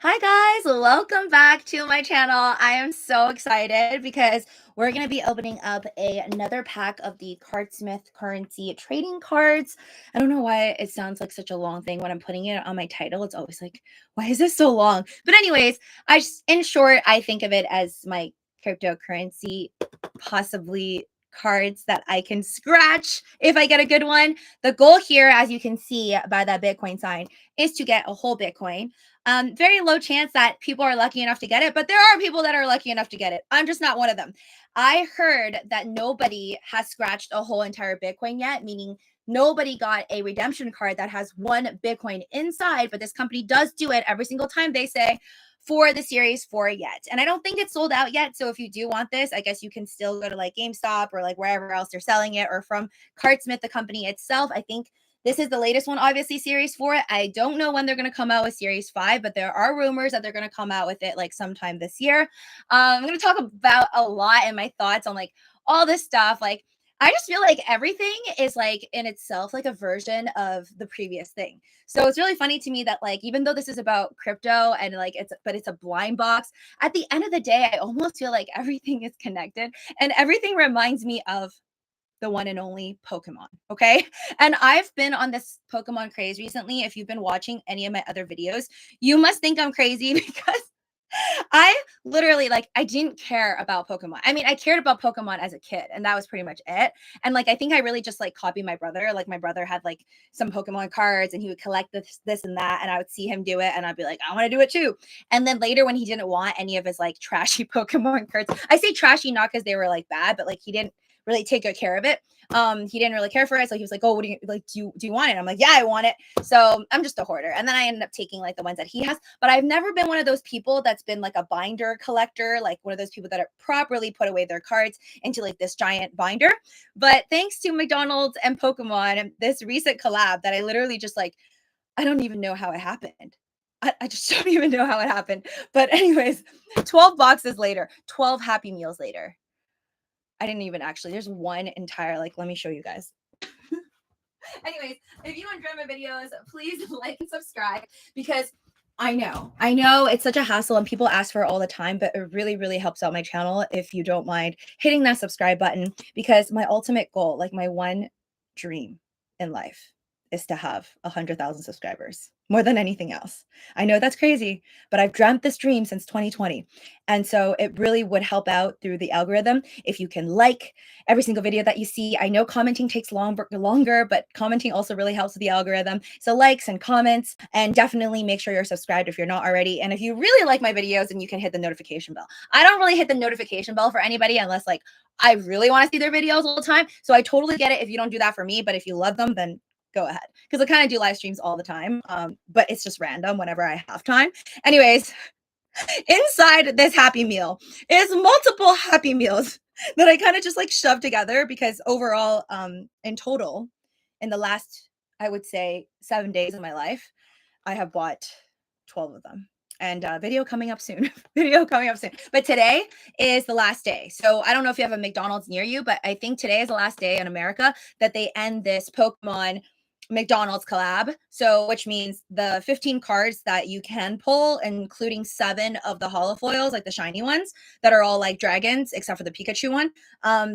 Hi guys, welcome back to my channel. I am so excited because we're going to be opening up another pack of the CARDSMITH currency trading cards. I don't know why it sounds like such a long thing when I'm putting it on my title. It's always like, why is this so long? But anyways, in short, I think of it as my cryptocurrency, possibly cards that I can scratch if I get a good one. The goal here, as you can see by that Bitcoin sign, is to get a whole Bitcoin. Very low chance that people are lucky enough to get it, but there are people that are lucky enough to get it. I'm just not one of them. I heard that nobody has scratched a whole entire Bitcoin yet, meaning nobody got a redemption card that has one Bitcoin inside, but this company does do it every single time they say for the series 4 yet. And I don't think it's sold out yet. So if you do want this, I guess you can still go to like GameStop or like wherever else they're selling it, or from CARDSMITH, the company itself. I think this is the latest one, obviously, Series 4. I don't know when they're going to come out with Series 5, but there are rumors that they're going to come out with it like sometime this year. I'm going to talk about a lot and my thoughts on like all this stuff. Like, I just feel like everything is like in itself like a version of the previous thing. So it's really funny to me that like even though this is about crypto and like it's a blind box, at the end of the day, I almost feel like everything is connected and everything reminds me of the one and only Pokemon. Okay. And I've been on this Pokemon craze recently. If you've been watching any of my other videos, you must think I'm crazy because I literally like I didn't care about Pokemon. I mean, I cared about Pokemon as a kid, and that was pretty much it. And like I think I really just like copied my brother. Like my brother had like some Pokemon cards and he would collect this and that, and I would see him do it and I'd be like, I want to do it too. And then later when he didn't want any of his like trashy Pokemon cards, I say trashy not because they were like bad, but like he didn't really take good care of it. He didn't really care for it. So he was like, oh, what do you like? Do you want it? I'm like, yeah, I want it. So I'm just a hoarder. And then I ended up taking like the ones that he has. But I've never been one of those people that's been like a binder collector, like one of those people that are properly put away their cards into like this giant binder. But thanks to McDonald's and Pokemon, this recent collab that I literally just like, I don't even know how it happened. I just don't even know how it happened. But anyways, 12 boxes later, 12 Happy Meals later. I didn't even actually. There's one entire, like, let me show you guys. Anyways, if you enjoy my videos, please like and subscribe because I know it's such a hassle and people ask for it all the time, but it really, really helps out my channel if you don't mind hitting that subscribe button, because my ultimate goal, like my one dream in life, is to have 100,000 subscribers more than anything else. I know that's crazy, but I've dreamt this dream since 2020. And so it really would help out through the algorithm if you can like every single video that you see. I know commenting takes longer, but commenting also really helps with the algorithm. So likes and comments, and definitely make sure you're subscribed if you're not already. And if you really like my videos, then you can hit the notification bell. I don't really hit the notification bell for anybody unless like I really want to see their videos all the time. So I totally get it if you don't do that for me, but if you love them, then go ahead, because I kind of do live streams all the time, but it's just random whenever I have time. Anyways, inside this Happy Meal is multiple Happy Meals that I kind of just like shoved together because overall, in total, in the last, I would say 7 days of my life, I have bought 12 of them. And video coming up soon. Video coming up soon. But today is the last day. So I don't know if you have a McDonald's near you, but I think today is the last day in America that they end this Pokemon McDonald's collab. So, which means the 15 cards that you can pull, including 7 of the holofoils, like the shiny ones that are all like dragons, except for the Pikachu one.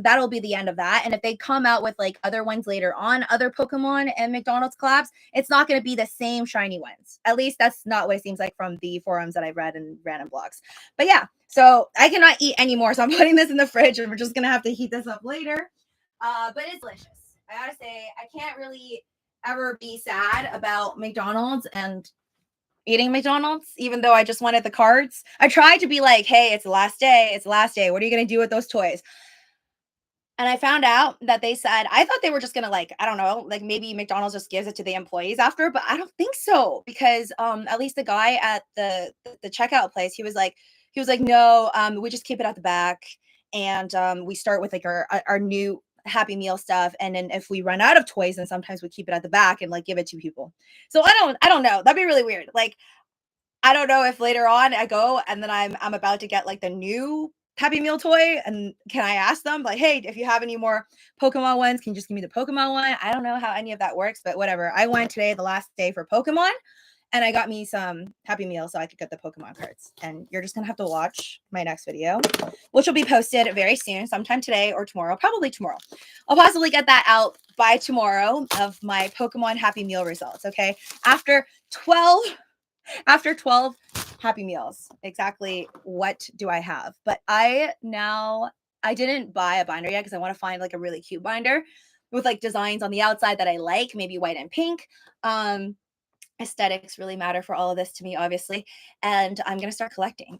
That'll be the end of that. And if they come out with like other ones later on, other Pokemon and McDonald's collabs, it's not going to be the same shiny ones. At least that's not what it seems like from the forums that I've read in random blogs. But yeah, so I cannot eat anymore. So I'm putting this in the fridge and we're just going to have to heat this up later. But it's delicious. I gotta say, I can't really ever be sad about McDonald's and eating McDonald's, even though I just wanted the cards. I tried to be like, hey, it's the last day. It's the last day. What are you going to do with those toys? And I found out that they said, I thought they were just going to like, I don't know, like maybe McDonald's just gives it to the employees after, but I don't think so, because at least the guy at the checkout place, he was like, no, we just keep it at the back. And we start with like our new Happy Meal stuff, and then if we run out of toys, then sometimes we keep it at the back and like give it to people. So I don't know, that'd be really weird. Like I don't know if later on I go and then I'm about to get like the new Happy Meal toy, and can I ask them like, hey, if you have any more Pokemon ones, can you just give me the Pokemon one? I don't know how any of that works, but whatever. I went today, the last day for Pokemon, And I got me some Happy Meal so I could get the Pokemon cards. And you're just going to have to watch my next video, which will be posted very soon, sometime today or tomorrow, probably tomorrow. I'll possibly get that out by tomorrow of my Pokemon Happy Meal results, okay? After 12 Happy Meals, exactly what do I have? But I didn't buy a binder yet because I want to find like a really cute binder with like designs on the outside that I like, maybe white and pink. Aesthetics really matter for all of this to me, obviously. And I'm going to start collecting.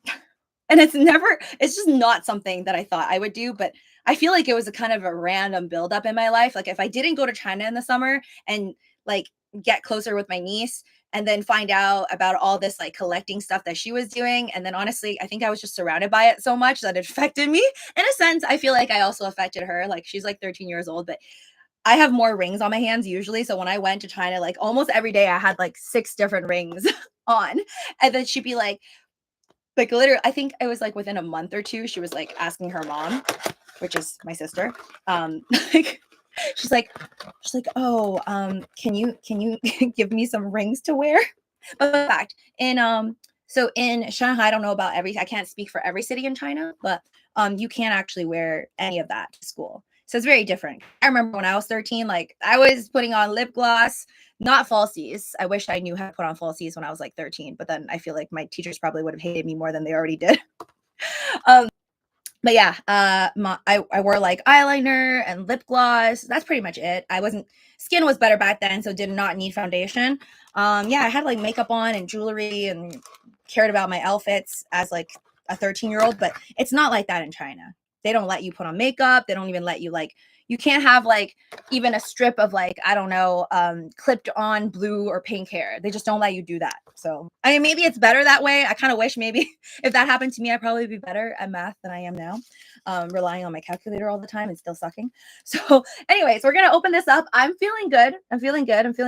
And it's just not something that I thought I would do, but I feel like it was a kind of a random buildup in my life. Like if I didn't go to China in the summer and like get closer with my niece and then find out about all this like collecting stuff that she was doing. And then honestly, I think I was just surrounded by it so much that it affected me. In a sense, I feel like I also affected her. Like she's like 13 years old, but I have more rings on my hands usually. So when I went to China, like almost every day I had like 6 different rings on. And then she'd be like literally, I think it was like within a month or 2, she was like asking her mom, which is my sister. Like she's like, oh, can you give me some rings to wear? But in fact, so in Shanghai, I don't know about I can't speak for every city in China, but you can't actually wear any of that to school. So it's very different. I remember when I was 13, like I was putting on lip gloss, not falsies. I wish I knew how to put on falsies when I was like 13, but then I feel like my teachers probably would have hated me more than they already did. But yeah, I wore like eyeliner and lip gloss. That's pretty much it. Skin was better back then, so did not need foundation. Yeah, I had like makeup on and jewelry and cared about my outfits as like a 13-year-old, but it's not like that in China. They don't let you put on makeup. They don't even let you like, you can't have like even a strip of like, I don't know, clipped on blue or pink hair. They just don't let you do that. So, I mean, maybe it's better that way. I kind of wish maybe if that happened to me, I'd probably be better at math than I am now, relying on my calculator all the time and still sucking. So anyways, we're going to open this up. I'm feeling good. I'm feeling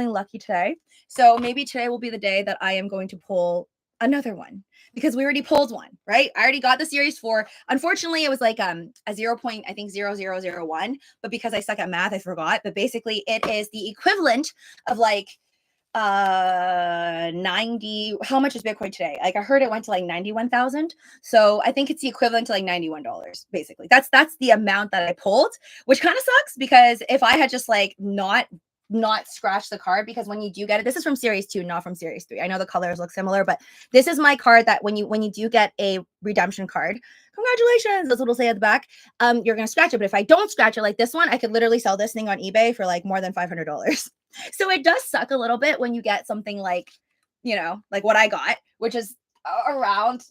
lucky today. So maybe today will be the day that I am going to pull another one because we already pulled one, right? I already got the series 4. Unfortunately, it was like a 0.0001, but because I suck at math, I forgot. But basically, it is the equivalent of like 90. How much is Bitcoin today? Like I heard it went to like 91,000. So I think it's the equivalent to like $91 basically. That's the amount that I pulled, which kind of sucks because if I had just like not scratch the card, because when you do get it, this is from series 2, not from series 3. I know the colors look similar, but this is my card that when you do get a redemption card, congratulations, that's what it'll say at the back, you're gonna scratch it. But if I don't scratch it like this one, I could literally sell this thing on eBay for like more than $500. So it does suck a little bit when you get something like, you know, like what I got, which is around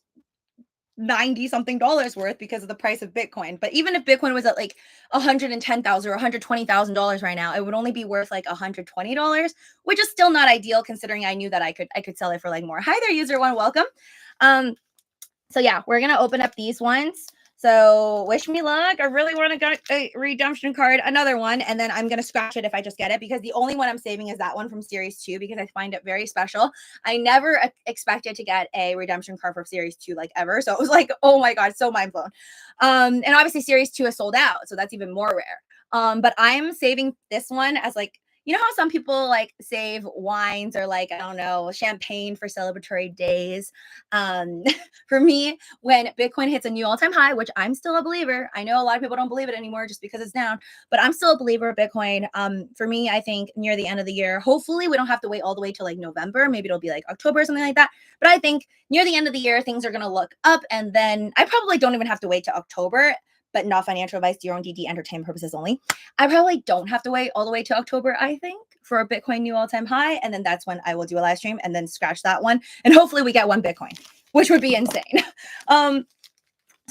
90 something dollars worth because of the price of Bitcoin. But even if Bitcoin was at like $110,000 or $120,000 right now, it would only be worth like $120, which is still not ideal considering I knew that I could sell it for like more. Hi there, user one, welcome. So yeah, we're gonna open up these ones. So wish me luck. I really want to get a redemption card, another one, and then I'm going to scratch it if I just get it because the only one I'm saving is that one from series 2 because I find it very special. I never expected to get a redemption card for series 2 like ever. So it was like, oh my God, so mind blown. And obviously series 2 is sold out. So that's even more rare. But I'm saving this one as like, you know how some people like save wines or like, I don't know, champagne for celebratory days. For me, when Bitcoin hits a new all-time high, which I'm still a believer, I know a lot of people don't believe it anymore just because it's down, but I'm still a believer of Bitcoin. For me, I think near the end of the year, hopefully we don't have to wait all the way to like November. Maybe it'll be like October or something like that. But I think near the end of the year, things are going to look up. And then I probably don't even have to wait to October, but not financial advice, your own DD, entertainment purposes only. I probably don't have to wait all the way to October, I think, for a Bitcoin new all-time high. And then that's when I will do a live stream and then scratch that one. And hopefully we get one Bitcoin, which would be insane. So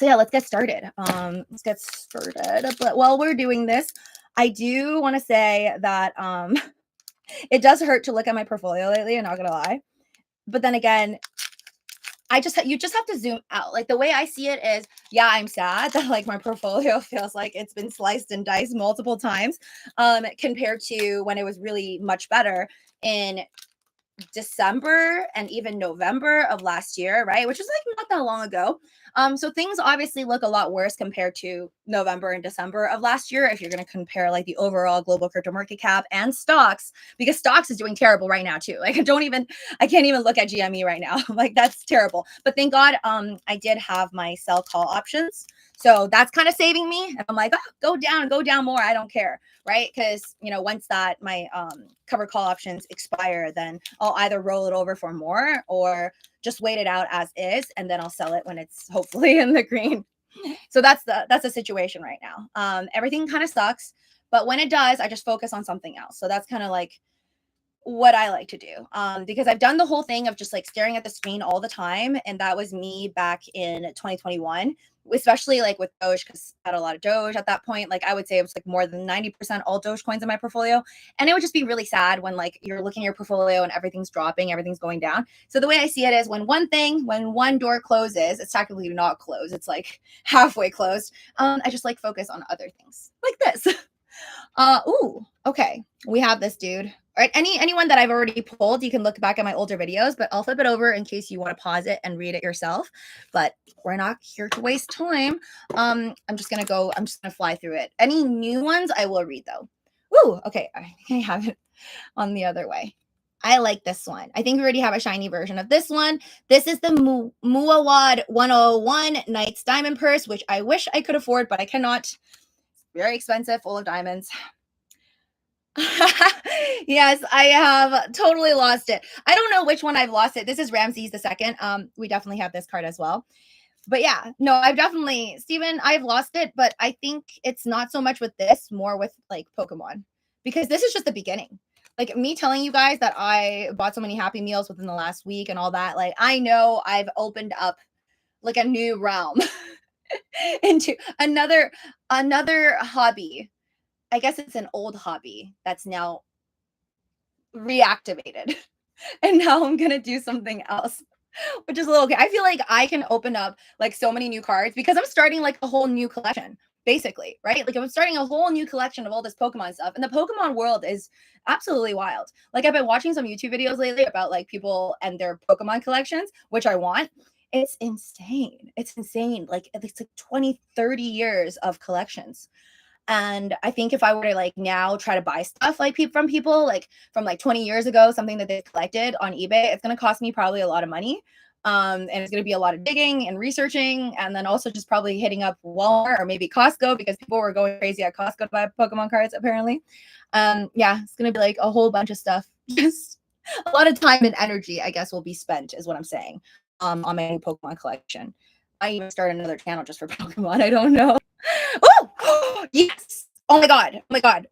yeah, let's get started. But while we're doing this, I do want to say that it does hurt to look at my portfolio lately, I'm not gonna lie. But then again, you just have to zoom out. Like the way I see it is, yeah, I'm sad that like my portfolio feels like it's been sliced and diced multiple times compared to when it was really much better in December and even November of last year, right? Which is like not that long ago. So things obviously look a lot worse compared to November and December of last year. If you're going to compare like the overall global crypto market cap and stocks, because stocks is doing terrible right now too. Like I can't even look at GME right now. Like that's terrible. But thank God, I did have my sell call options. So that's kind of saving me. And I'm like, oh, go down more. I don't care. Right. Because, you know, once that my cover call options expire, then I'll either roll it over for more or just wait it out as is. And then I'll sell it when it's hopefully in the green. So that's the situation right now. Everything kind of sucks. But when it does, I just focus on something else. So that's kind of like what I like to do, because I've done the whole thing of just like staring at the screen all the time. And that was me back in 2021, especially like with Doge, because I had a lot of Doge at that point. Like I would say it was like more than 90% all Doge coins in my portfolio. And it would just be really sad when like you're looking at your portfolio and everything's dropping, everything's going down. So the way I see it is when one door closes, it's technically not closed. It's like halfway closed. I just like focus on other things like this. Ooh, okay. We have this dude. All right. Anyone that I've already pulled, you can look back at my older videos, but I'll flip it over in case you want to pause it and read it yourself. But we're not here to waste time. I'm just gonna fly through it. Any new ones I will read though. Woo, okay. I have it on the other way. I like this one. I think we already have a shiny version of this one. This is the Muawad 101 Knights Diamond Purse, which I wish I could afford, but I cannot. Very expensive, full of diamonds. Yes, I have totally lost it. I don't know which one I've lost it. This is Ramses the second. We definitely have this card as well. But yeah, no, I've definitely, Steven, I've lost it, but I think it's not so much with this, more with like Pokemon, because this is just the beginning. Like me telling you guys that I bought so many Happy Meals within the last week and all that, like I know I've opened up like a new realm into another hobby. I guess it's an old hobby that's now reactivated. And now I'm going to do something else, which is a little okay. I feel like I can open up like so many new cards because I'm starting like a whole new collection, basically, right? Like I'm starting a whole new collection of all this Pokemon stuff. And the Pokemon world is absolutely wild. Like I've been watching some YouTube videos lately about like people and their Pokemon collections, which I want. It's insane. It's insane. Like it's like 20, 30 years of collections. And I think if I were to like now try to buy stuff like from people like from like 20 years ago, something that they collected on eBay, it's going to cost me probably a lot of money. And it's going to be a lot of digging and researching, and then also just probably hitting up Walmart or maybe Costco, because people were going crazy at Costco to buy Pokemon cards apparently. Yeah, it's going to be like a whole bunch of stuff. Just a lot of time and energy, I guess, will be spent, is what I'm saying, on my new Pokemon collection. I even start another channel just for Pokemon. I don't know. Oh, yes. Oh my god. Oh my god.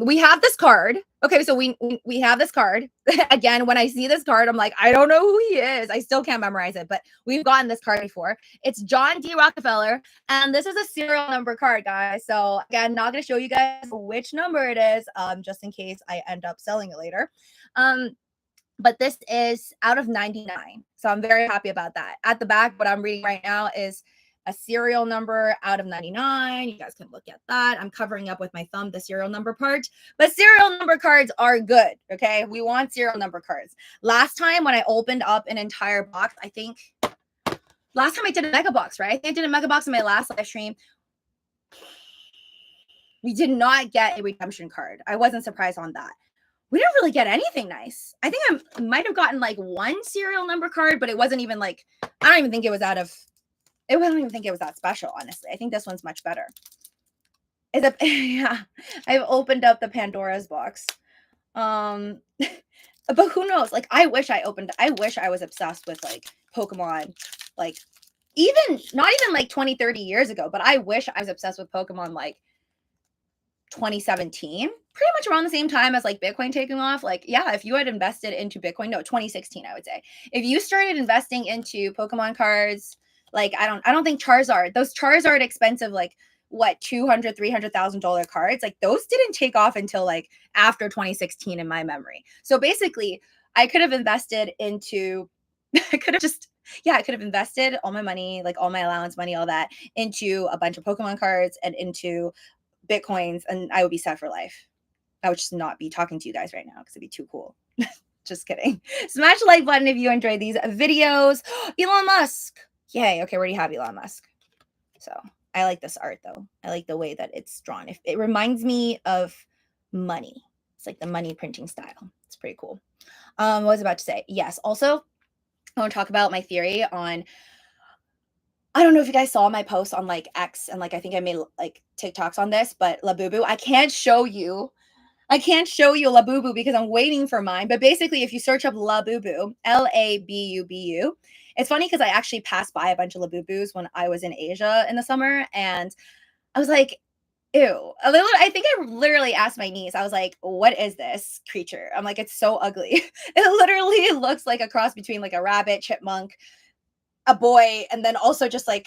We have this card. Okay, so we have this card. Again, when I see this card, I'm like, I don't know who he is. I still can't memorize it, but we've gotten this card before. It's John D. Rockefeller, and this is a serial number card, guys. So again, not gonna show you guys which number it is, just in case I end up selling it later. But this is out of 99. So I'm very happy about that. At the back, what I'm reading right now is a serial number out of 99. You guys can look at that. I'm covering up with my thumb the serial number part, but serial number cards are good. Okay. We want serial number cards. Last time when I opened up an entire box, I think last time I did a mega box, right? I think I did a mega box in my last live stream. We did not get a redemption card. I wasn't surprised on that. We didn't really get anything nice. I think I might have gotten like one serial number card, but it wasn't even like, I don't even think it was I don't even think it was that special, honestly. I think this one's much better. Yeah, I've opened up the Pandora's box. But who knows? Like, I wish I was obsessed with like Pokemon, like not even like 20, 30 years ago, but I wish I was obsessed with Pokemon like 2017, pretty much around the same time as like Bitcoin taking off. Like, yeah, if you had invested into Bitcoin, no, 2016, I would say. If you started investing into Pokemon cards, like I don't think those Charizard expensive, like what, $200,000, $300,000 cards, like those didn't take off until like after 2016 in my memory. So basically, I could have invested into I could have invested all my money, like all my allowance money, all that, into a bunch of Pokemon cards and into Bitcoins, and I would be set for life. I would just not be talking to you guys right now because it'd be too cool. Just kidding. Smash the like button if you enjoyed these videos. Elon Musk. Yay. Okay, we already have Elon Musk. So I like this art though. I like the way that it's drawn. It reminds me of money. It's like the money printing style. It's pretty cool. What was I about to say? Yes. Also, I want to talk about my theory on, I don't know if you guys saw my post on like X and like I think I made like TikToks on this, but LABUBU, I can't show you LABUBU because I'm waiting for mine. But basically, if you search up LABUBU, LABUBU, it's funny because I actually passed by a bunch of LABUBUs when I was in Asia in the summer, and I was like, ew. I think I literally asked my niece, I was like, what is this creature? I'm like, it's so ugly. It literally looks like a cross between like a rabbit, chipmunk, a boy, and then also just like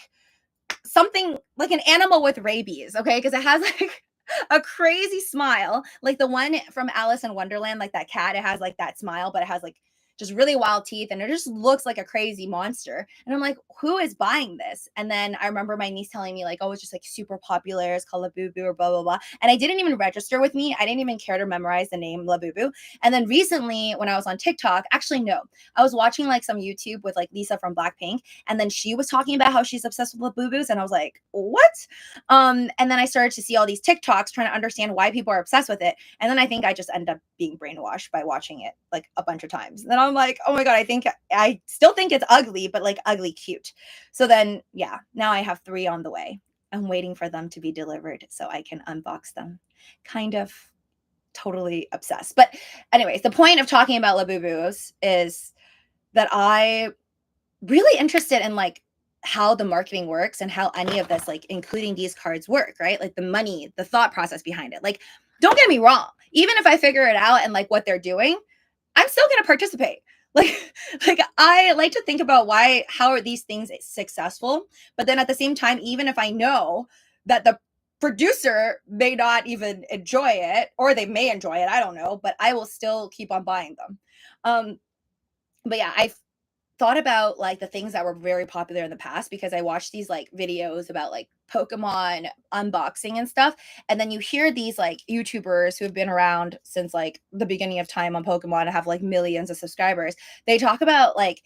something like an animal with rabies, okay? Because it has like a crazy smile, like the one from Alice in Wonderland, like that cat. It has like that smile, but it has like just really wild teeth, and it just looks like a crazy monster. And I'm like, who is buying this? And then I remember my niece telling me like, oh, it's just like super popular. It's called LABUBU or blah blah blah. And I didn't even register with me. I didn't even care to memorize the name LABUBU. And then recently, when I was on TikTok, actually no, I was watching like some YouTube with like Lisa from Blackpink, and then she was talking about how she's obsessed with LABUBUs, and I was like, what? And then I started to see all these TikToks trying to understand why people are obsessed with it. And then I think I just ended up being brainwashed by watching it like a bunch of times. And then I'm like, oh my God, I still think it's ugly, but like ugly cute. So then, yeah, now I have 3 on the way. I'm waiting for them to be delivered so I can unbox them. Kind of totally obsessed. But anyways, the point of talking about LABUBUs is that I really interested in like how the marketing works and how any of this, like including these cards, work, right? Like the money, the thought process behind it. Like, don't get me wrong, even if I figure it out and like what they're doing, I'm still going to participate. Like, like I like to think about how are these things successful? But then at the same time, even if I know that the producer may not even enjoy it, or they may enjoy it, I don't know, but I will still keep on buying them. But yeah, I thought about like the things that were very popular in the past because I watched these like videos about like Pokemon unboxing and stuff. And then you hear these like YouTubers who have been around since like the beginning of time on Pokemon and have like millions of subscribers. They talk about like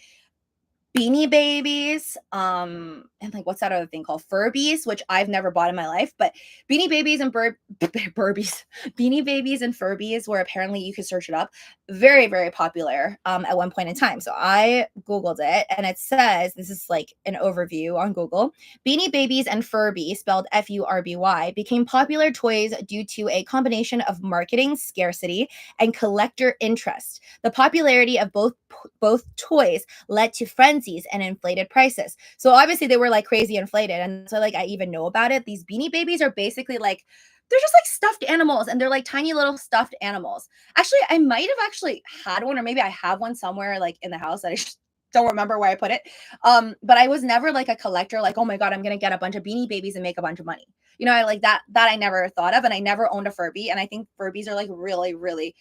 Beanie Babies, and like what's that other thing called? Furbies, which I've never bought in my life, but Beanie Babies and Burbies, Beanie Babies and Furbies were apparently, you could search it up, very, very popular at one point in time. So I Googled it, and it says, this is like an overview on Google. Beanie Babies and Furby, spelled Furby, became popular toys due to a combination of marketing scarcity and collector interest. The popularity of both toys led to frenzies and inflated prices. So obviously they were like crazy inflated. And so like I even know about it. These Beanie Babies are basically like, they're just like stuffed animals, and they're like tiny little stuffed animals. Actually, I might have actually had one, or maybe I have one somewhere like in the house that I just don't remember where I put it. But I was never like a collector, like, oh my God, I'm gonna get a bunch of Beanie Babies and make a bunch of money. You know, I like that I never thought of, and I never owned a Furby. And I think Furbies are like really, really,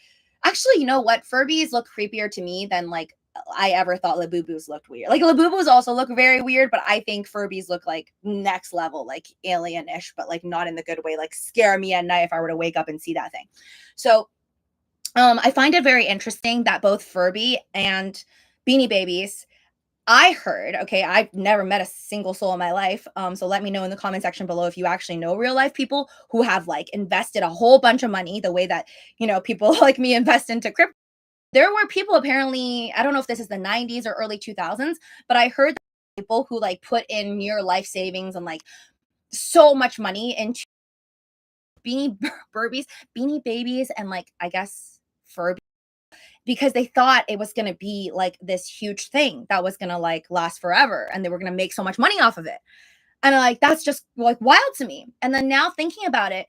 actually, you know what? Furbies look creepier to me than like I ever thought LABUBUs looked weird. Like LABUBUs also look very weird, but I think Furbies look like next level, like alien-ish, but like not in the good way, like scare me at night if I were to wake up and see that thing. So I find it very interesting that both Furby and Beanie Babies, I heard, okay, I've never met a single soul in my life. So let me know in the comment section below if you actually know real life people who have like invested a whole bunch of money the way that, you know, people like me invest into crypto. There were people apparently, I don't know if this is the 90s or early 2000s, but I heard people who like put in near life savings and like so much money into Beanie Babies, and like, I guess Furby, because they thought it was going to be like this huge thing that was going to like last forever, and they were going to make so much money off of it. And like, that's just like wild to me. And then now thinking about it,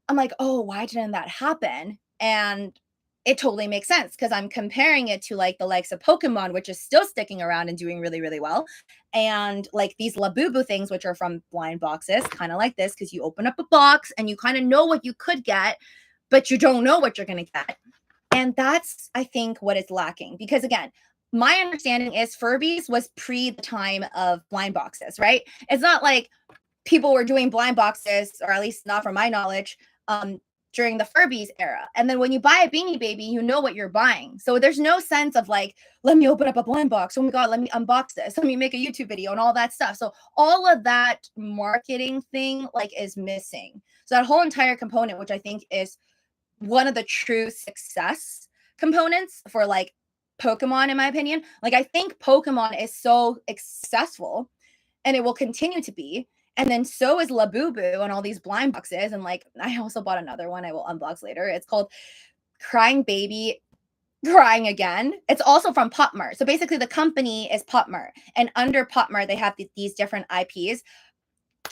I'm like, oh, why didn't that happen? And it totally makes sense because I'm comparing it to like the likes of Pokemon, which is still sticking around and doing really, really well. And like these LABUBU things, which are from blind boxes, kind of like this, because you open up a box and you kind of know what you could get, but you don't know what you're going to get. And that's, I think, what is lacking. Because again, my understanding is Furbies was pre the time of blind boxes, right? It's not like people were doing blind boxes, or at least not from my knowledge, during the Furbies era. And then when you buy a Beanie Baby, you know what you're buying. So there's no sense of like, let me open up a blind box. Oh my God, let me unbox this. Let me make a YouTube video and all that stuff. So all of that marketing thing like is missing. So that whole entire component, which I think is one of the true success components for like Pokemon, in my opinion. Like I think Pokemon is so successful and it will continue to be. And then so is LABUBU and all these blind boxes. And like, I also bought another one I will unbox later. It's called Crying Baby Crying Again. It's also from PopMart. So basically the company is PopMart. And under PopMart, they have these different IPs.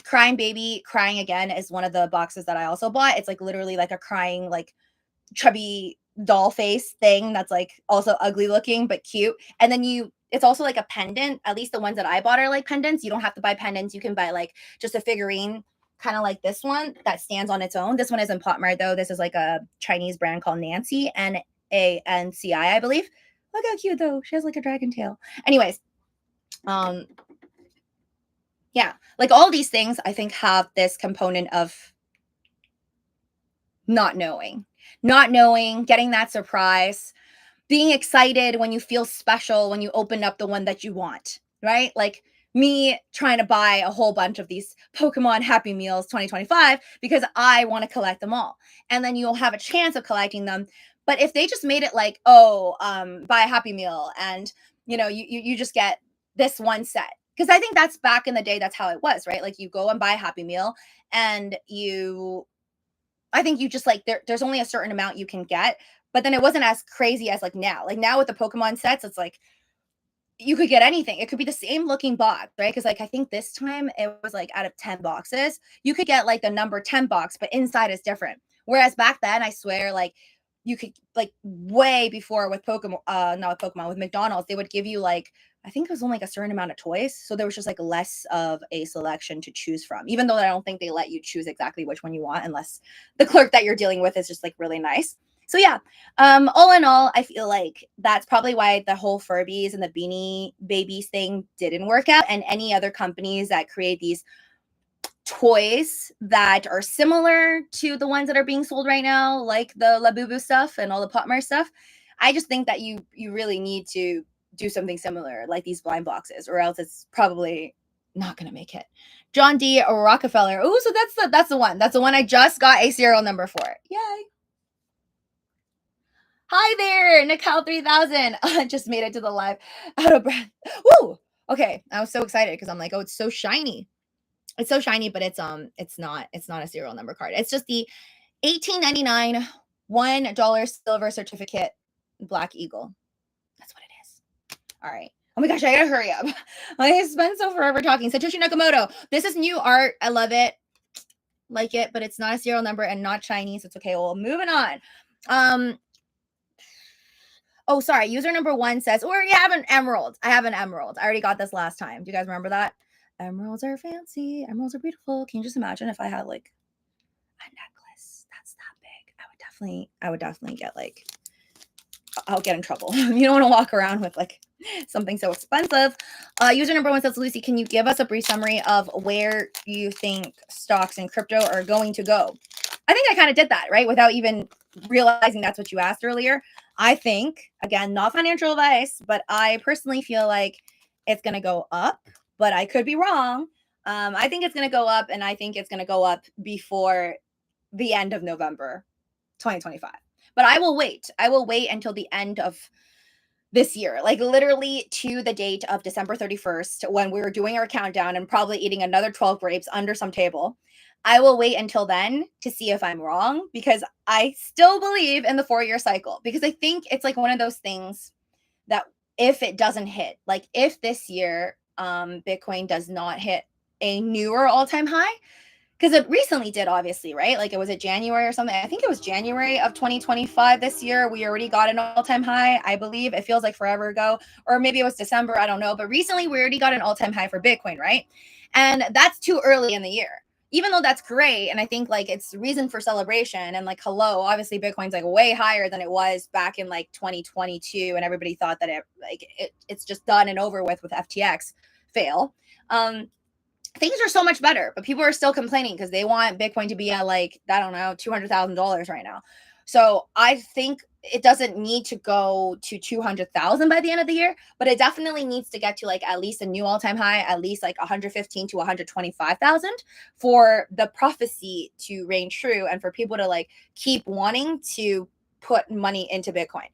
Crying Baby Crying Again is one of the boxes that I also bought. It's like literally like a crying, like chubby doll face thing that's like also ugly looking, but cute. And then it's also like a pendant. At least the ones that I bought are like pendants. You don't have to buy pendants. You can buy like just a figurine, kind of like this one that stands on its own. This one isn't PopMart though. This is like a Chinese brand called Nancy, Nanci, I believe. Look how cute though. She has like a dragon tail. Anyways, yeah, like all these things I think have this component of not knowing, getting that surprise, being excited when you feel special when you open up the one that you want, right? Like me trying to buy a whole bunch of these Pokemon Happy Meals 2025 because I want to collect them all. And then you'll have a chance of collecting them. But if they just made it like, oh, buy a Happy Meal and, you know, you just get this one set. Because I think that's back in the day, that's how it was, right? Like you go and buy a Happy Meal and I think you just like, there's only a certain amount you can get. But then it wasn't as crazy as like now. Like now with the Pokemon sets, it's like you could get anything. It could be the same looking box, right? Because like I think this time it was like out of 10 boxes, you could get like the number 10 box, but inside is different. Whereas back then, I swear, like you could like way before with Pokemon, not with Pokemon, with McDonald's, they would give you like I think it was only like a certain amount of toys. So there was just like less of a selection to choose from, even though I don't think they let you choose exactly which one you want unless the clerk that you're dealing with is just like really nice. So yeah, all in all, I feel like that's probably why the whole Furbies and the Beanie Babies thing didn't work out. And any other companies that create these toys that are similar to the ones that are being sold right now, like the LABUBU stuff and all the PopMart stuff, I just think that you really need to do something similar like these blind boxes, or else it's probably not going to make it. John D. Rockefeller. Oh, so that's the one. That's the one I just got a serial number for. Yay. Hi there, Nicole 3000. I just made it to the live. Out of breath. Woo! Okay, I was so excited because I'm like, oh, it's so shiny. It's so shiny, but it's not a serial number card. It's just the $18.99 $1 silver certificate Black Eagle. That's what it is. All right. Oh my gosh, I gotta hurry up. I spent so forever talking. Satoshi Nakamoto. This is new art. I love it. Like it, but it's not a serial number and not shiny, so it's okay. Well, moving on. Oh, sorry. User number 1 says, or you have an emerald. I have an emerald. I already got this last time. Do you guys remember that? Emeralds are fancy. Emeralds are beautiful. Can you just imagine if I had like a necklace that's that big? I would definitely get like, I'll get in trouble. You don't want to walk around with like something so expensive. User number 1 says, Lucy, can you give us a brief summary of where you think stocks and crypto are going to go? I think I kind of did that, right? Without even realizing that's what you asked earlier. I think, again, not financial advice, but I personally feel like it's going to go up, but I could be wrong. I think it's going to go up, and I think it's going to go up before the end of November 2025. But I will wait. I will wait until the end of this year, like literally to the date of December 31st, when we were doing our countdown and probably eating another 12 grapes under some table. I will wait until then to see if I'm wrong, because I still believe in the 4-year cycle, because I think it's like one of those things that if it doesn't hit, like if this year Bitcoin does not hit a newer all-time high, because it recently did, obviously, right? Like it was at January or something. I think it was January of 2025 this year. We already got an all-time high, I believe. It feels like forever ago, or maybe it was December. I don't know. But recently we already got an all-time high for Bitcoin, right? And that's too early in the year. Even though that's great, and I think like it's reason for celebration, and like hello, obviously Bitcoin's like way higher than it was back in like 2022, and everybody thought that it's just done and over with FTX fail. things are so much better, but people are still complaining because they want Bitcoin to be at like, I don't know, $200,000 right now. So I think it doesn't need to go to 200,000 by the end of the year, but it definitely needs to get to like at least a new all-time high, at least like 115 to 125,000 for the prophecy to reign true and for people to like keep wanting to put money into Bitcoin.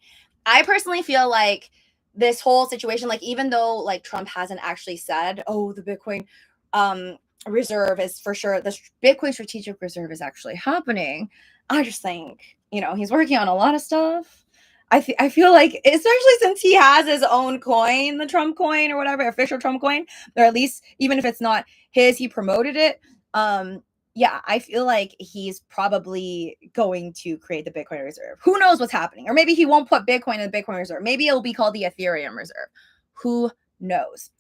I personally feel like this whole situation, like even though like Trump hasn't actually said, oh, the Bitcoin reserve is for sure, the Bitcoin strategic reserve is actually happening. I just think, you know, he's working on a lot of stuff. I feel like, especially since he has his own coin, the Trump coin or whatever, official Trump coin, or at least even if it's not his, he promoted it. Yeah, I feel like he's probably going to create the Bitcoin reserve. Who knows what's happening? Or maybe he won't put Bitcoin in the Bitcoin reserve. Maybe it'll be called the Ethereum reserve. Who knows?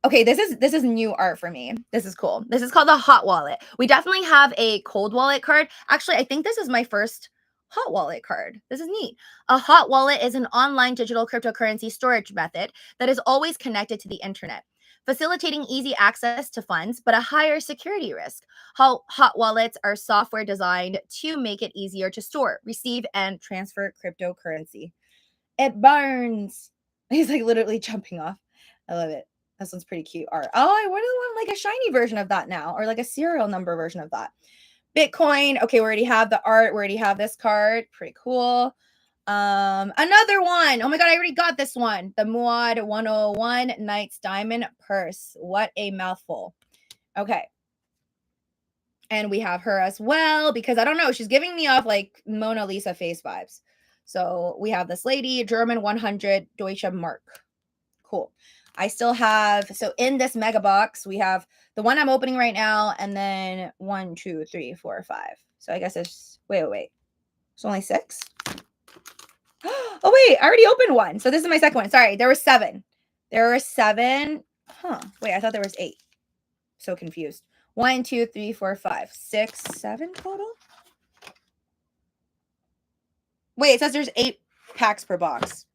Okay, this is new art for me. This is cool. This is called the hot wallet. We definitely have a cold wallet card. Actually, I think this is my first hot wallet card. This is neat. A hot wallet is an online digital cryptocurrency storage method that is always connected to the internet, facilitating easy access to funds, but a higher security risk. Hot wallets are software designed to make it easier to store, receive, and transfer cryptocurrency. It burns. He's like literally jumping off. I love it. This one's pretty cute art. Oh, I really want like a shiny version of that now, or like a serial number version of that. Bitcoin. Okay, we already have the art. We already have this card. Pretty cool. Another one. Oh my god, I already got this one. The Muad 101 Knights Diamond Purse. What a mouthful. Okay. And we have her as well because I don't know, she's giving me off like Mona Lisa face vibes. So we have this lady, German 100 Deutsche Mark. Cool. I still have, so in this mega box, we have the one I'm opening right now, and then 1, 2, 3, 4, 5. So I guess it's, wait. It's only 6? Oh, wait, I already opened one. So this is my second one. Sorry, there were 7. There were 7. Huh. Wait, I thought there was 8. So confused. 1, 2, 3, 4, 5, 6, 7 total? Wait, it says there's 8 packs per box.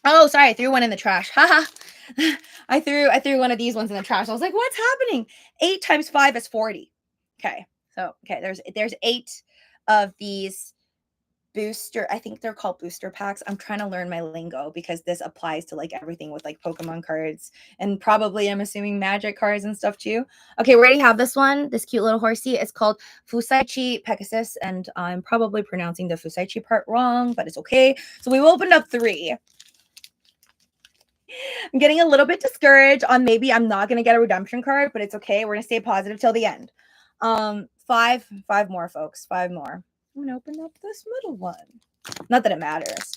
Oh, sorry, I threw one in the trash. Haha. I threw one of these ones in the trash. I was like, what's happening? 8 times 5 is 40. Okay. So, okay, there's 8 of these booster, I think they're called booster packs. I'm trying to learn my lingo because this applies to like everything with like Pokemon cards and probably I'm assuming magic cards and stuff too. Okay, we already have this one, this cute little horsey. It's called Fusaichi Pegasus, and I'm probably pronouncing the Fusaichi part wrong, but it's okay. So we've opened up 3. I'm getting a little bit discouraged on maybe I'm not going to get a redemption card, but it's okay. We're going to stay positive till the end. 5 more, folks. 5 more. I'm going to open up this middle one. Not that it matters.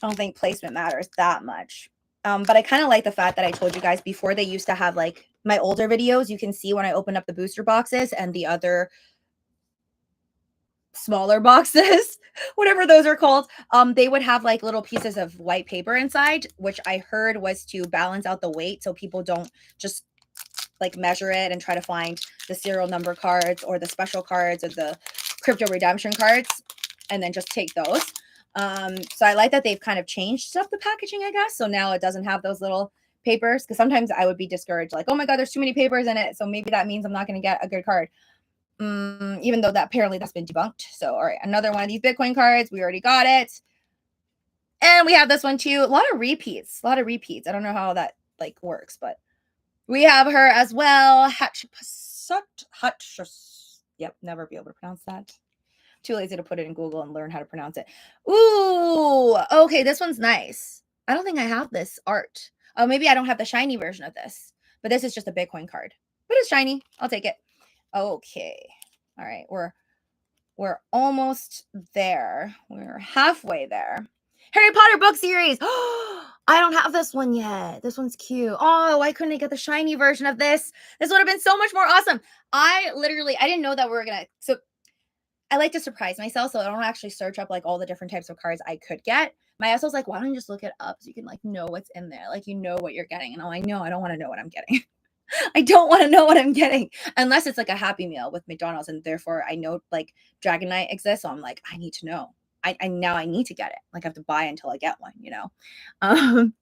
I don't think placement matters that much. But I kind of like the fact that I told you guys before they used to have like my older videos. You can see when I open up the booster boxes and the other smaller boxes, whatever those are called, they would have like little pieces of white paper inside, which I heard was to balance out the weight so people don't just like measure it and try to find the serial number cards or the special cards or the crypto redemption cards and then just take those. So I like that they've kind of changed up the packaging, I guess. So now it doesn't have those little papers, because sometimes I would be discouraged, like, oh my god, there's too many papers in it, so maybe that means I'm not going to get a good card. Even though that apparently that's been debunked. So, all right, another one of these Bitcoin cards. We already got it. And we have this one too. A lot of repeats. I don't know how that like works, but we have her as well. Yep, never be able to pronounce that. Too lazy to put it in Google and learn how to pronounce it. Ooh, okay, this one's nice. I don't think I have this art. Oh, maybe I don't have the shiny version of this, but this is just a Bitcoin card. But it's shiny. I'll take it. Okay. All right. We're almost there. We're halfway there. Harry Potter book series. I don't have this one yet. This one's cute. Oh, why couldn't I get the shiny version of this? This would have been so much more awesome. I didn't know that we were going to. So I like to surprise myself, so I don't actually search up like all the different types of cards I could get. My ass was like, why don't you just look it up so you can like know what's in there? Like, you know what you're getting. And I'm like, no, I don't want to know what I'm getting. I don't want to know what I'm getting unless it's like a Happy Meal with McDonald's, and therefore I know like Dragon Knight exists, so I'm like, I need to know. now I need to get it. Like I have to buy until I get one, you know. Um,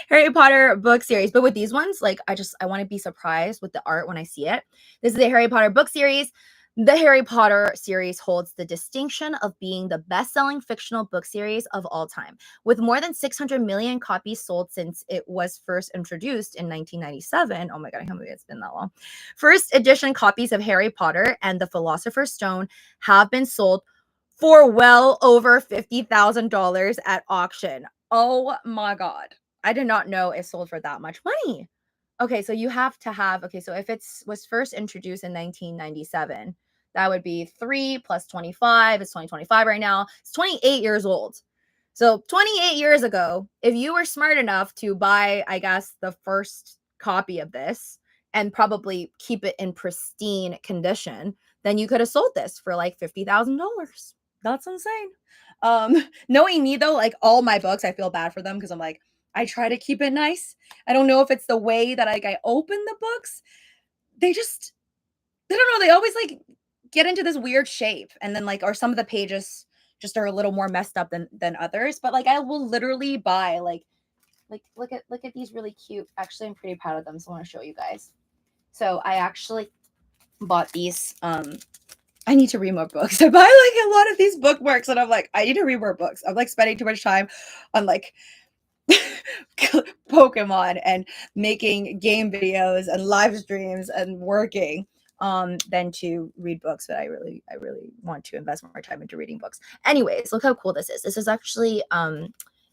Harry Potter book series. But with these ones, like I want to be surprised with the art when I see it. This is a Harry Potter book series. The Harry Potter series holds the distinction of being the best-selling fictional book series of all time, with more than 600 million copies sold since it was first introduced in 1997. Oh my god, I can't believe it's been that long. First edition copies of Harry Potter and the Philosopher's Stone have been sold for well over $50,000 at auction. Oh my god. I did not know it sold for that much money. Okay, so you have to have, okay, so if it's was first introduced in 1997, that would be 3 plus 25. It's 2025 right now. It's 28 years old. So 28 years ago, if you were smart enough to buy, I guess, the first copy of this and probably keep it in pristine condition, then you could have sold this for like $50,000. That's insane. Knowing me though, like all my books, I feel bad for them because I'm like, I try to keep it nice. I don't know if it's the way that like I open the books. They just, I don't know. They always like get into this weird shape, and then like, or some of the pages just are a little more messed up than others. But like, I will literally buy like look at these really cute. Actually, I'm pretty proud of them, so I want to show you guys. So I actually bought these. I need to read more books. I buy like a lot of these bookmarks, and I'm like, I need to read more books. I'm like spending too much time on like Pokemon and making game videos and live streams and working than to read books. But I really want to invest more time into reading books. Anyways, look how cool this is. This is actually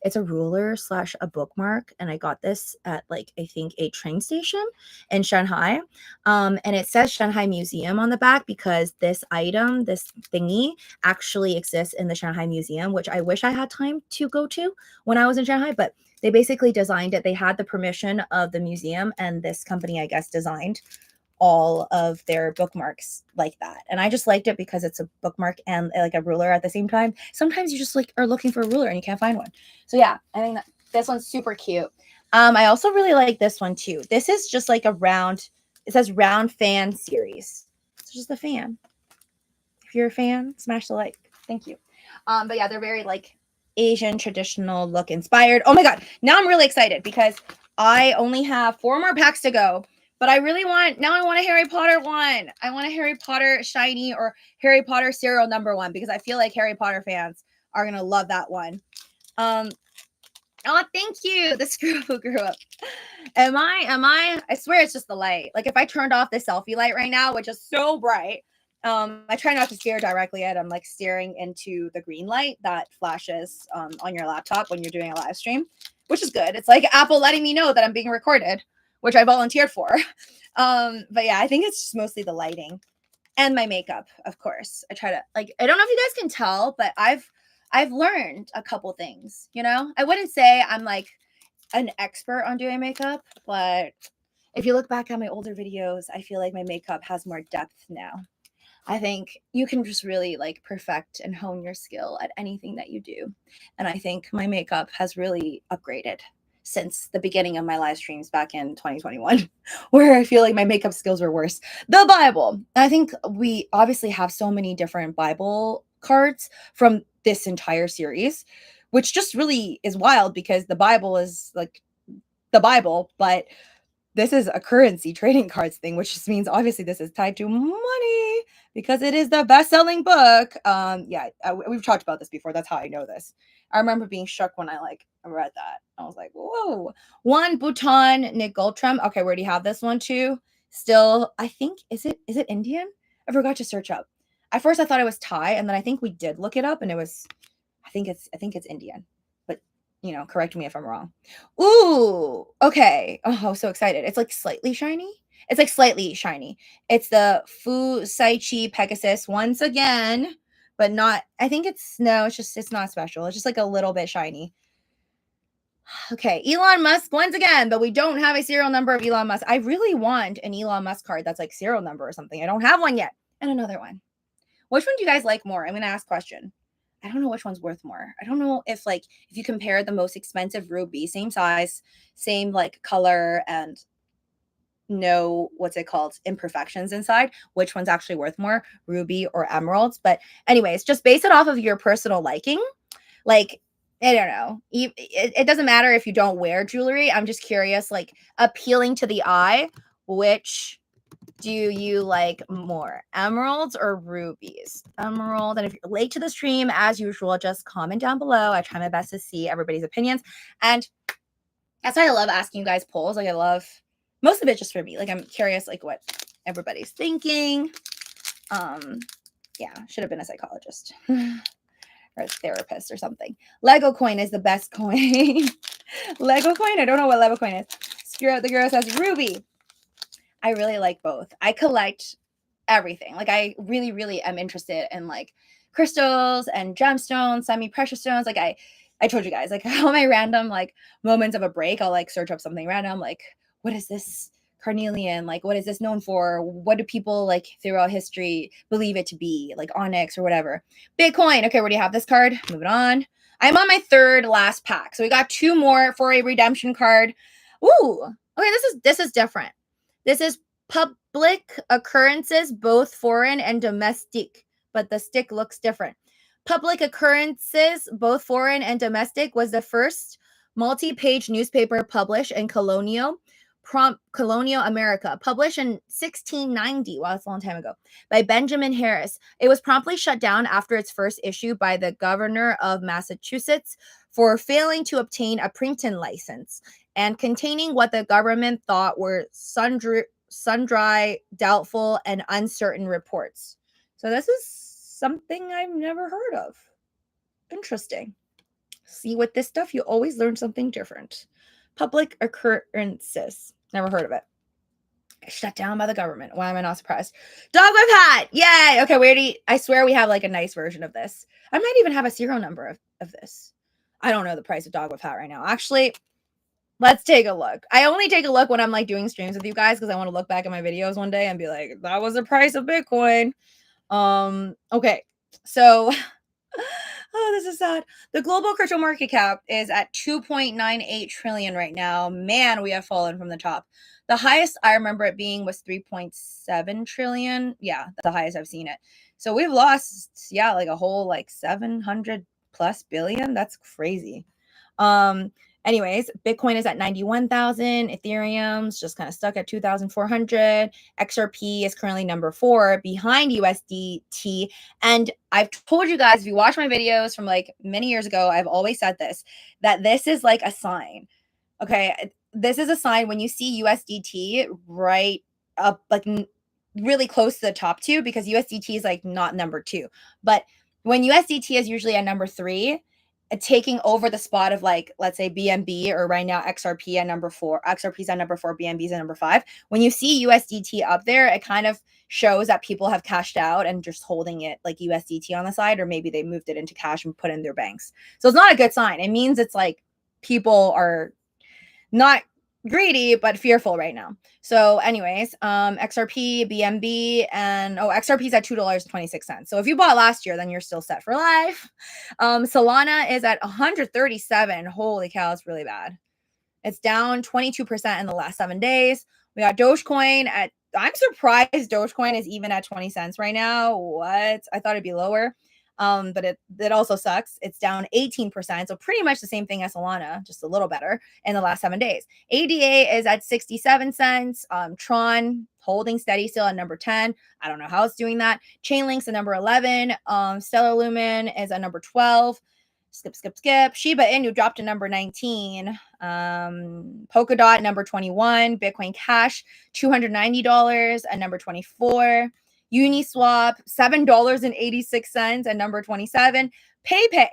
it's a ruler slash a bookmark, and I got this at like I think a train station in Shanghai. And it says Shanghai Museum on the back because this item, this thingy, actually exists in the Shanghai Museum, which I wish I had time to go to when I was in Shanghai, but they basically designed it. They had the permission of the museum, and this company, I guess, designed all of their bookmarks like that. And I just liked it because it's a bookmark and like a ruler at the same time. Sometimes you just like are looking for a ruler and you can't find one. So yeah, I think that this one's super cute. I also really like this one too. This is just like a round, it says round fan series. It's just a fan. If you're a fan, smash the like. Thank you. But yeah, they're very like Asian traditional look inspired. Oh my god, now I'm really excited because I only have 4 more packs to go, but I really want, now I want a Harry Potter one. I want a Harry Potter shiny or Harry Potter serial number one because I feel like Harry Potter fans are gonna love that one. Oh, thank you. The screw who grew up. Am I swear it's just the light. Like if I turned off the selfie light right now, which is so bright, I try not to stare directly at it. I'm like staring into the green light that flashes on your laptop when you're doing a live stream, which is good. It's like Apple letting me know that I'm being recorded, which I volunteered for. But yeah, I think it's just mostly the lighting and my makeup, of course. I try to like, I don't know if you guys can tell, but I've learned a couple things, you know? I wouldn't say I'm like an expert on doing makeup, but if you look back at my older videos, I feel like my makeup has more depth now. I think you can just really like perfect and hone your skill at anything that you do. And I think my makeup has really upgraded since the beginning of my live streams back in 2021, where I feel like my makeup skills were worse. The Bible. I think we obviously have so many different Bible cards from this entire series, which just really is wild because the Bible is like the Bible, but this is a currency trading cards thing, which just means obviously this is tied to money because it is the best-selling book. We've talked about this before. That's how I know this. I remember being shook when I like read that. I was like, whoa. One Bhutan Nigultram. Okay, we already have this one too. Still, I think is it Indian? I forgot to search up. At first I thought it was Thai, and then I think we did look it up and it was I think it's Indian. But you know, correct me if I'm wrong. Ooh, okay. Oh, I'm so excited. It's like slightly shiny. It's like slightly shiny. It's the Fu Saichi Pegasus once again, but not, I think it's, no, it's not special. It's just like a little bit shiny. Okay, Elon Musk once again, but we don't have a serial number of Elon Musk. I really want an Elon Musk card that's like serial number or something. I don't have one yet. And another one. Which one do you guys like more? I'm going to ask a question. I don't know which one's worth more. I don't know if like if you compare the most expensive ruby, same size, same like color, and no what's it called, imperfections inside, which one's actually worth more, ruby or emeralds. But anyways, just base it off of your personal liking. Like, I don't know. It doesn't matter if you don't wear jewelry. I'm just curious, like, appealing to the eye, which do you like more, emeralds or rubies? Emerald. And if you're late to the stream, as usual, just comment down below. I try my best to see everybody's opinions. And that's why I love asking you guys polls. Like, I love most of it just for me. Like, I'm curious, like, what everybody's thinking. Yeah, should have been a psychologist or a therapist or something. Lego coin is the best coin. Lego coin? I don't know what Lego coin is. Spirit the girl says ruby. I really like both. I collect everything. Like, I really, really am interested in like crystals and gemstones, semi-precious stones. Like, I told you guys, like, all my random like moments of a break, I'll like search up something random. Like, what is this carnelian? Like, what is this known for? What do people like throughout history believe it to be? Like onyx or whatever. Bitcoin. Okay, where do you have this card? Moving on. I'm on my third last pack. So we got 2 more for a redemption card. Ooh. Okay, this is different. This is public occurrences, both foreign and domestic, but the stick looks different. Public occurrences, both foreign and domestic, was the first multi-page newspaper published in colonial America, published in 1690. Wow, that's a long time ago. By Benjamin Harris. It was promptly shut down after its first issue by the governor of Massachusetts for failing to obtain a printing license and containing what the government thought were sundry, doubtful, and uncertain reports. So this is something I've never heard of. Interesting. See, with this stuff, you always learn something different. Public occurrences. Never heard of it. Shut down by the government. Why am I not surprised? Dog whip hat! Yay! Okay, I swear we have like a nice version of this. I might even have a serial number of this. I don't know the price of dog whip hat right now. Actually, let's take a look. I only take a look when I'm like doing streams with you guys because I want to look back at my videos one day and be like, that was the price of Bitcoin. Okay. So oh, this is sad. The global crypto market cap is at 2.98 trillion right now. Man, we have fallen from the top. The highest I remember it being was 3.7 trillion. Yeah, that's the highest I've seen it. So we've lost, yeah, like a whole like 700 plus billion. That's crazy. Anyways, Bitcoin is at 91,000. Ethereum's just kind of stuck at 2,400. XRP is currently number 4 behind USDT. And I've told you guys, if you watch my videos from like many years ago, I've always said this, that this is like a sign. Okay. This is a sign when you see USDT right up, like really close to the top 2, because USDT is like not number 2. But when USDT is usually at number 3, taking over the spot of like, let's say BNB, or right now XRP at number 4. XRP's at number 4, BNB's at number 5. When you see USDT up there, it kind of shows that people have cashed out and just holding it like USDT on the side, or maybe they moved it into cash and put it in their banks. So it's not a good sign. It means it's like people are not greedy, but fearful right now. So anyways, XRP, BNB, and XRP's at $2.26. So if you bought last year, then you're still set for life. Solana is at 137. Holy cow, it's really bad. It's down 22% in the last 7 days. We got Dogecoin at, I'm surprised Dogecoin is even at 20 cents right now. What? I thought it'd be lower. But it also sucks. It's down 18%. So pretty much the same thing as Solana, just a little better in the last 7 days. ADA is at 67 cents. Tron holding steady still at number 10. I don't know how it's doing that. Chainlink's at number 11. Stellar Lumen is at number 12. Skip. Shiba Inu dropped to number 19. Polkadot, number 21. Bitcoin Cash, $290 at number 24. Uniswap, $7.86 at number 27. PayPay,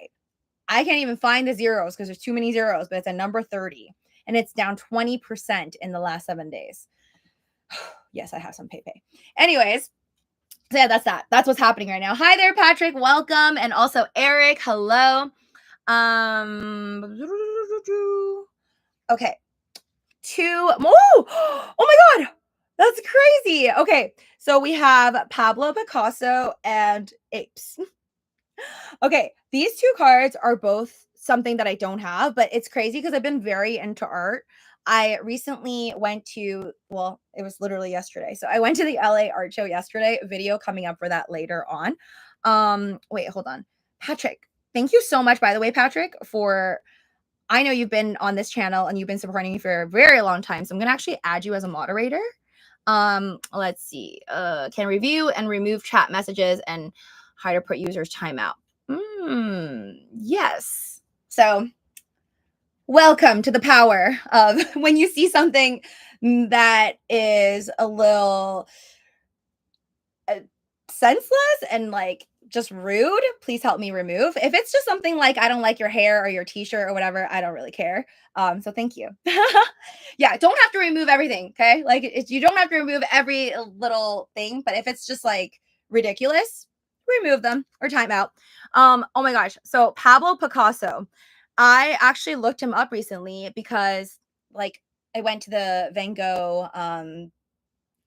I can't even find the zeros because there's too many zeros, but it's at number 30. And it's down 20% in the last 7 days. Yes, I have some PayPay. Anyways, so yeah, that's that. That's what's happening right now. Hi there, Patrick. Welcome. And also Eric. Hello. Okay. 2 more. Oh my God. That's crazy. Okay. So we have Pablo Picasso and apes. Okay. These 2 cards are both something that I don't have, but it's crazy because I've been very into art. I recently went to, well, it was literally yesterday. So I went to the LA art show yesterday. Video coming up for that later on. Wait, hold on. Patrick, thank you so much, by the way, Patrick, for I know you've been on this channel and you've been supporting me for a very long time. So I'm gonna actually add you as a moderator. Let's see. Can review and remove chat messages and hide or put users timeout. Yes. So welcome to the power of when you see something that is a little senseless and like just rude, please help me remove. If it's just something like I don't like your hair or your t-shirt or whatever, I don't really care. So thank you. Yeah, don't have to remove everything, okay? Like you don't have to remove every little thing, but if it's just like ridiculous, remove them or time out. Oh my gosh. So Pablo Picasso, I actually looked him up recently because like I went to the Van Gogh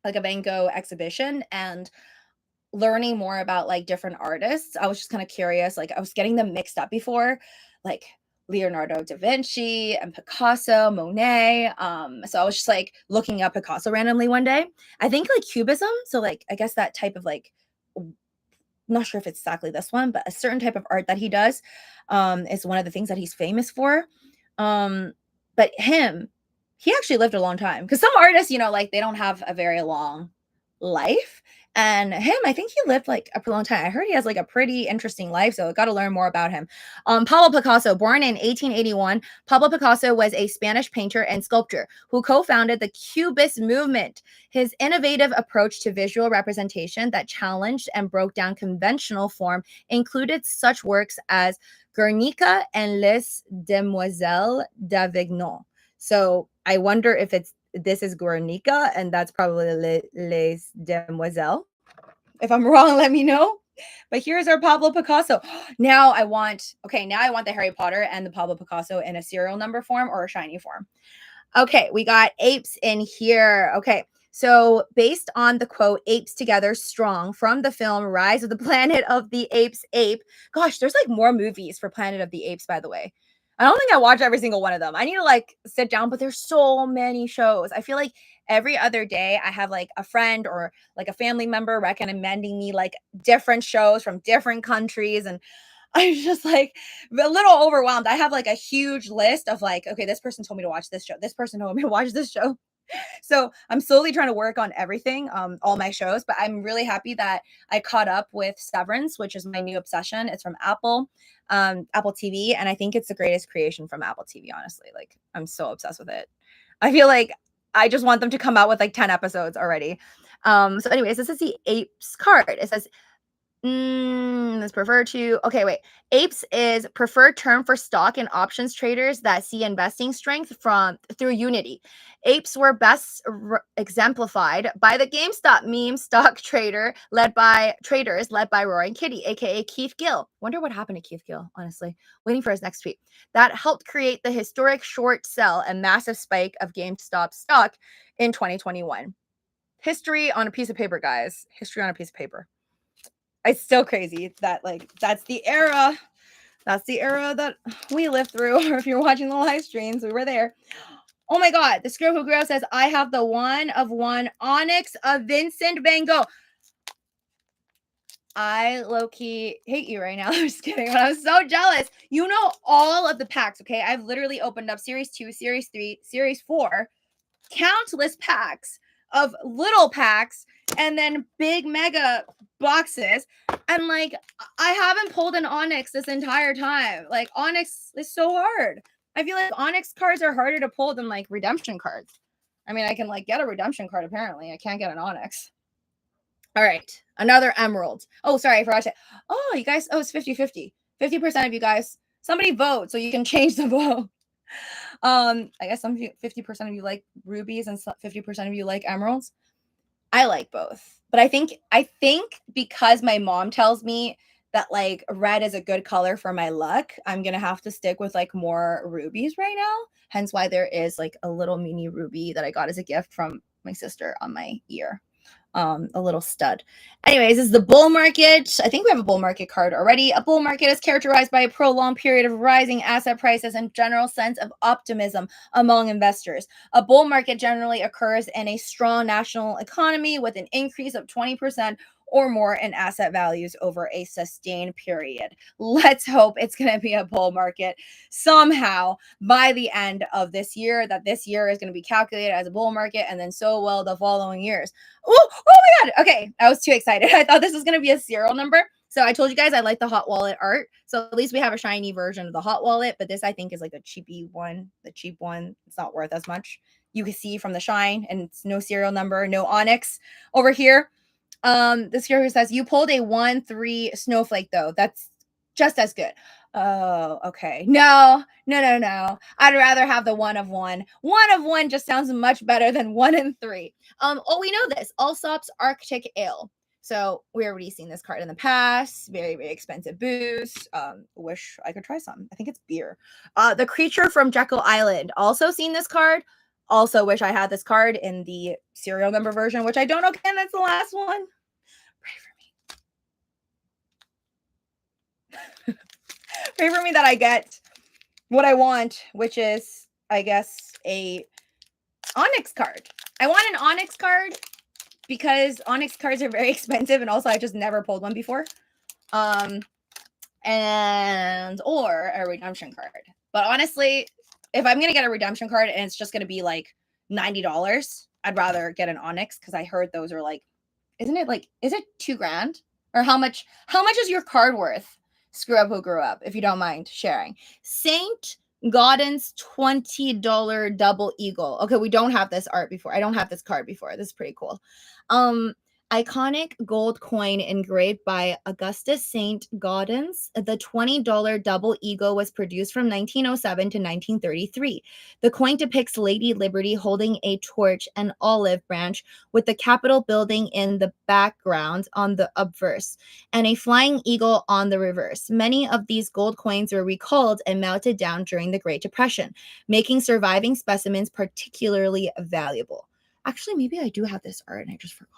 like a Van Gogh exhibition and learning more about like different artists. I was just kind of curious. Like I was getting them mixed up before, like Leonardo da Vinci and Picasso, Monet. So I was just like looking up Picasso randomly one day. I think like Cubism. So like I guess that type of like not sure if it's exactly this one, but a certain type of art that he does is one of the things that he's famous for. But he actually lived a long time because some artists, you know, like they don't have a very long life. And him, I think he lived like a long time. I heard he has like a pretty interesting life, so I got to learn more about him. Pablo Picasso, born in 1881, Pablo Picasso was a Spanish painter and sculptor who co-founded the Cubist movement. His innovative approach to visual representation that challenged and broke down conventional form included such works as Guernica and Les Demoiselles d'Avignon. So I wonder if this is Guernica and that's probably Les Demoiselles. If I'm wrong, let me know. But here's our Pablo Picasso. Now I want the Harry Potter and the Pablo Picasso in a serial number form or a shiny form. Okay, we got apes in here. Okay, so based on the quote, apes together strong from the film Rise of the Planet of the Apes ape. Gosh, there's like more movies for Planet of the Apes, by the way. I don't think I watch every single one of them. I need to like sit down, but there's so many shows. I feel like every other day I have like a friend or like a family member recommending me like different shows from different countries. And I'm just like a little overwhelmed. I have like a huge list of like, okay, this person told me to watch this show. This person told me to watch this show. So I'm slowly trying to work on everything, all my shows, but I'm really happy that I caught up with Severance, which is my new obsession. It's from Apple TV. And I think it's the greatest creation from Apple TV, honestly. Like I'm so obsessed with it. I feel like I just want them to come out with like 10 episodes already. So anyways, this is the apes card. It says is preferred to okay wait apes is preferred term for stock and options traders that see investing strength from through unity. Apes were best exemplified by the GameStop meme stock traders led by Roaring Kitty, aka Keith Gill. Wonder what happened to Keith Gill, honestly. Waiting for his next tweet. That helped create the historic short sell and massive spike of GameStop stock in 2021. History on a piece of paper, guys. History on a piece of paper. It's still crazy that like that's the era that we lived through. Or if you're watching the live streams, we were there. Oh my god, the Screw Who Girl says I have the one of one onyx of Vincent Van Gogh. I low-key hate you right now. I'm just kidding, but I'm so jealous. You know all of the packs, okay? I've literally opened up Series 2, Series 3, Series 4, countless packs of little packs and then big mega boxes, and like I haven't pulled an onyx this entire time. Like onyx is so hard. I feel like onyx cards are harder to pull than like redemption cards. I mean, I can like get a redemption card, apparently I can't get an onyx. All right, another emerald. Oh, sorry, I forgot to. Oh, you guys, it's 50-50. 50% of you guys, somebody vote so you can change the vote. I guess some 50% of you like rubies and 50% of you like emeralds. I like both. But I think because my mom tells me that like red is a good color for my luck, I'm going to have to stick with like more rubies right now. Hence why there is like a little mini ruby that I got as a gift from my sister on my ear. A little stud. Anyways, this is the bull market. I think we have a bull market card already. A bull market is characterized by a prolonged period of rising asset prices and general sense of optimism among investors. A bull market generally occurs in a strong national economy with an increase of 20% or more in asset values over a sustained period. Let's hope it's going to be a bull market somehow by the end of this year, that this year is going to be calculated as a bull market, and then so will the following years. Oh my God. Okay. I was too excited. I thought this was going to be a serial number. So I told you guys I like the hot wallet art. So at least we have a shiny version of the hot wallet, but this I think is like a cheapy one, the cheap one. It's not worth as much. You can see from the shine, and it's no serial number, no onyx over here. This here says you pulled a 1-3 snowflake though. That's just as good. Oh, okay. No. I'd rather have the 1 of 1. 1 of 1 just sounds much better than 1 and 3. We know this. Allsop's Arctic Ale. So we already seen this card in the past. Very, very expensive booze. Wish I could try some. I think it's beer. The Creature from Jekyll Island. Also seen this card. Also wish I had this card in the serial number version, which I don't know. Again, that's the last one. Pray for me. Pray for me that I get what I want, which is, I guess, a Onyx card. I want an Onyx card because Onyx cards are very expensive, and also I just never pulled one before. Or a redemption card. But honestly, if I'm gonna get a redemption card and it's just gonna be like $90, I'd rather get an Onyx, because I heard those are like, is it $2,000? Or how much is your card worth? Screw up who grew up, if you don't mind sharing. Saint Gaudens $20 double eagle. Okay, we don't have this art before. I don't have this card before. This is pretty cool. Iconic gold coin engraved by Augustus Saint Gaudens. The $20 double eagle was produced from 1907 to 1933. The coin depicts Lady Liberty holding a torch and olive branch with the Capitol building in the background on the obverse and a flying eagle on the reverse. Many of these gold coins were recalled and melted down during the Great Depression, making surviving specimens particularly valuable. Actually, maybe I do have this art and I just forgot.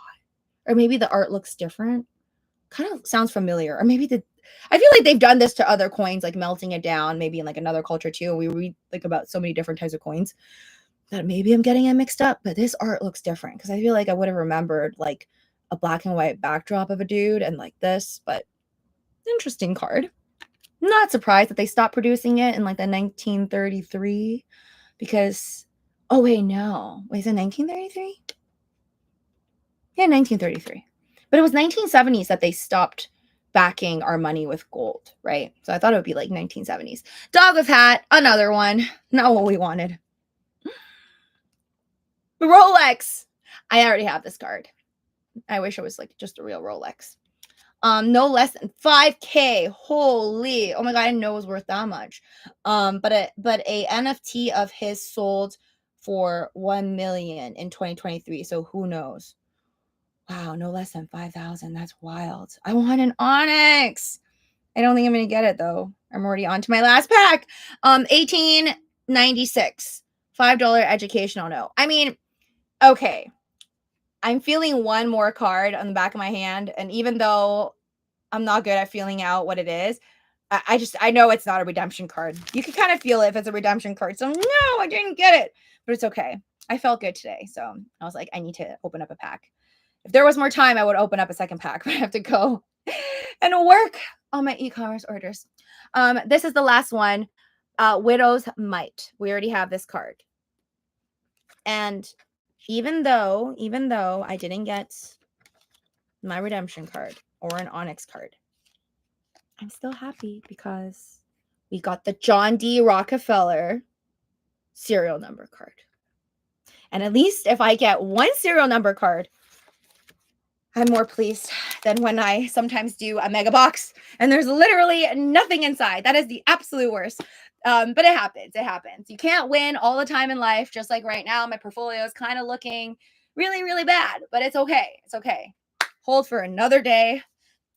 Or maybe the art looks different. Kind of sounds familiar. Or maybe I feel like they've done this to other coins, like melting it down, maybe in like another culture too. We read like about so many different types of coins that maybe I'm getting it mixed up, but this art looks different, because I feel like I would have remembered like a black and white backdrop of a dude and like this, but interesting card. Not surprised that they stopped producing it in like the 1933, because, oh wait, no. Wait, is it 1933? Yeah, 1933. But it was 1970s that they stopped backing our money with gold, right? So I thought it would be like 1970s. Dog with hat, another one. Not what we wanted. Rolex. I already have this card. I wish it was like just a real Rolex. No less than 5K. Holy. Oh my God, I didn't know it was worth that much. But a NFT of his sold for 1 million in 2023. So who knows? Wow, no less than 5,000. That's wild. I want an Onyx. I don't think I'm going to get it, though. I'm already on to my last pack. 1896. $5 educational note. I mean, okay. I'm feeling one more card on the back of my hand. And even though I'm not good at feeling out what it is, I know it's not a redemption card. You can kind of feel it if it's a redemption card. So no, I didn't get it. But it's okay. I felt good today. So I was like, I need to open up a pack. If there was more time, I would open up a second pack, but I have to go and work on my e-commerce orders. This is the last one. Widow's Might. We already have this card. And even though I didn't get my redemption card or an Onyx card, I'm still happy because we got the John D. Rockefeller serial number card. And at least if I get one serial number card, I'm more pleased than when I sometimes do a mega box and there's literally nothing inside. That is the absolute worst. But it happens. It happens. You can't win all the time in life. Just like right now, my portfolio is kind of looking really, really bad, but it's okay. It's okay. Hold for another day.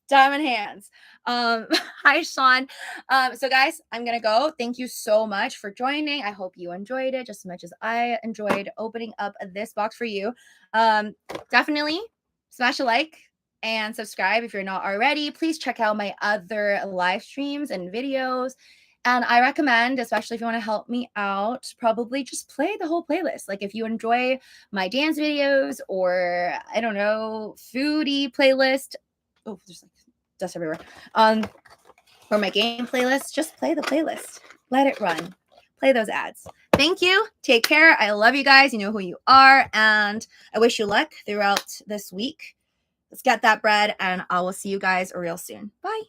Diamond hands. Hi, Sean. So guys, I'm going to go. Thank you so much for joining. I hope you enjoyed it just as much as I enjoyed opening up this box for you. Definitely smash a like and subscribe if you're not already. Please check out my other live streams and videos. And I recommend, especially if you want to help me out, probably just play the whole playlist. Like if you enjoy my dance videos or, I don't know, foodie playlist, Oh, there's like dust everywhere. For my game playlist, just play the playlist. Let it run. Play those ads. Thank you. Take care. I love you guys. You know who you are. And I wish you luck throughout this week. Let's get that bread, and I will see you guys real soon. Bye.